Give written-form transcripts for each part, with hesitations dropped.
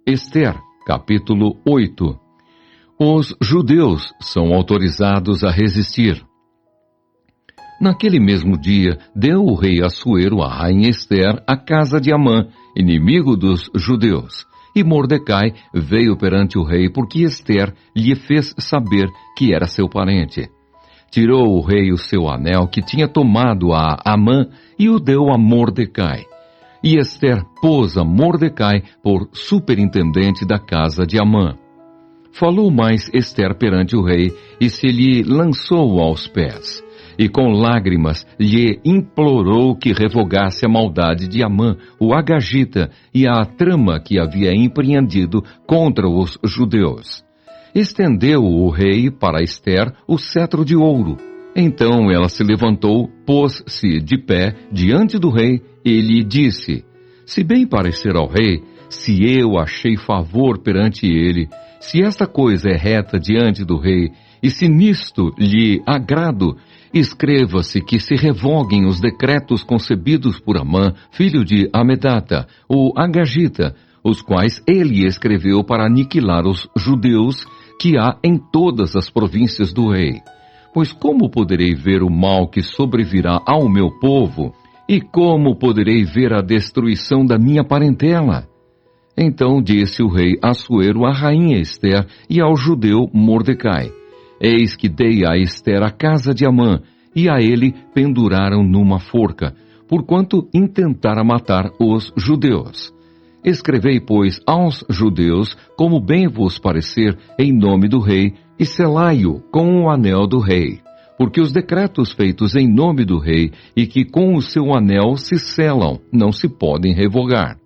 Ester, capítulo 8. Os judeus são autorizados a resistir. Naquele mesmo dia, deu o rei Assuero à rainha Ester a casa de Amã, inimigo dos judeus. E Mordecai veio perante o rei porque Ester lhe fez saber que era seu parente. Tirou o rei o seu anel que tinha tomado a Amã e o deu a Mordecai. E Ester pôs a Mordecai por superintendente da casa de Amã. Falou mais Ester perante o rei e se lhe lançou aos pés. E com lágrimas lhe implorou que revogasse a maldade de Amã, o agagita, e a trama que havia empreendido contra os judeus. Estendeu o rei para Ester o cetro de ouro. Então ela se levantou, pôs-se de pé diante do rei e lhe disse: Se bem parecer ao rei, se eu achei favor perante ele, se esta coisa é reta diante do rei, e se nisto lhe agrado, escreva-se que se revoguem os decretos concebidos por Amã, filho de Amedata, o agagita, os quais ele escreveu para aniquilar os judeus que há em todas as províncias do rei. Pois como poderei ver o mal que sobrevirá ao meu povo? E como poderei ver a destruição da minha parentela? Então disse o rei Assuero à rainha Ester e ao judeu Mordecai: Eis que dei a Ester a casa de Amã, e a ele penduraram numa forca, porquanto intentara matar os judeus. Escrevei, pois, aos judeus, como bem vos parecer, em nome do rei, e selai-o com o anel do rei. Porque os decretos feitos em nome do rei, e que com o seu anel se selam, não se podem revogar.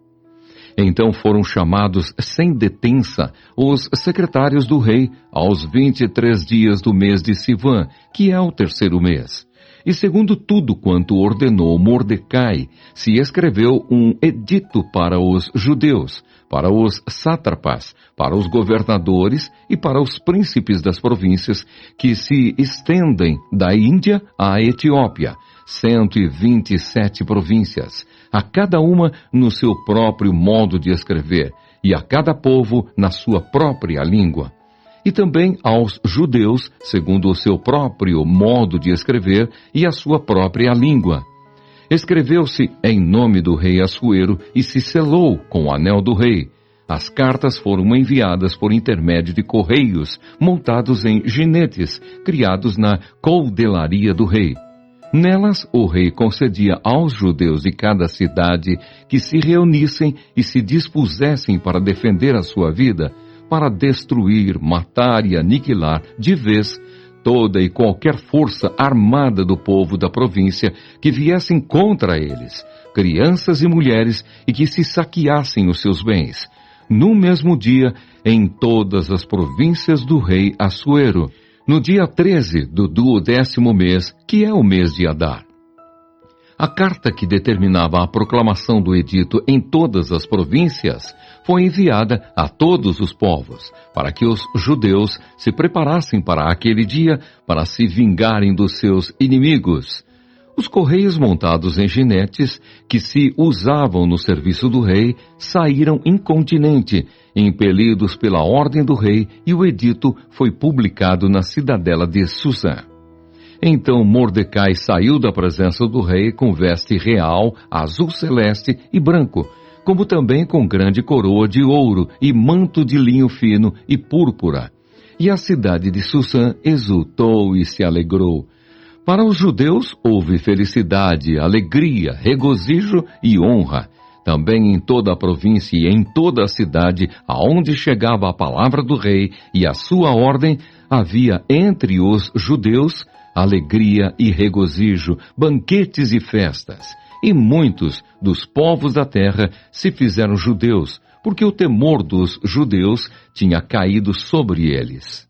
Então foram chamados sem detença os secretários do rei aos 23 dias do mês de Sivan, que é o terceiro mês. E segundo tudo quanto ordenou Mordecai, se escreveu um edito para os judeus, para os sátrapas, para os governadores e para os príncipes das províncias que se estendem da Índia à Etiópia, 127 províncias, a cada uma no seu próprio modo de escrever, e a cada povo na sua própria língua. E também aos judeus, segundo o seu próprio modo de escrever e a sua própria língua. Escreveu-se em nome do rei Assuero e se selou com o anel do rei. As cartas foram enviadas por intermédio de correios montados em jinetes, criados na coldelaria do rei. Nelas, o rei concedia aos judeus de cada cidade que se reunissem e se dispusessem para defender a sua vida, para destruir, matar e aniquilar de vez toda e qualquer força armada do povo da província que viessem contra eles, crianças e mulheres, e que se saqueassem os seus bens, no mesmo dia, em todas as províncias do rei Assuero, no dia 13 do 12º mês, que é o mês de Adar. A carta que determinava a proclamação do edito em todas as províncias foi enviada a todos os povos, para que os judeus se preparassem para aquele dia, para se vingarem dos seus inimigos. Os correios montados em jinetes, que se usavam no serviço do rei, saíram incontinenti, impelidos pela ordem do rei, e o edito foi publicado na cidadela de Susã. Então Mordecai saiu da presença do rei com veste real, azul celeste e branco, como também com grande coroa de ouro e manto de linho fino e púrpura. E a cidade de Susã exultou e se alegrou. Para os judeus houve felicidade, alegria, regozijo e honra. Também em toda a província e em toda a cidade, aonde chegava a palavra do rei e a sua ordem, havia entre os judeus alegria e regozijo, banquetes e festas. E muitos dos povos da terra se fizeram judeus, porque o temor dos judeus tinha caído sobre eles.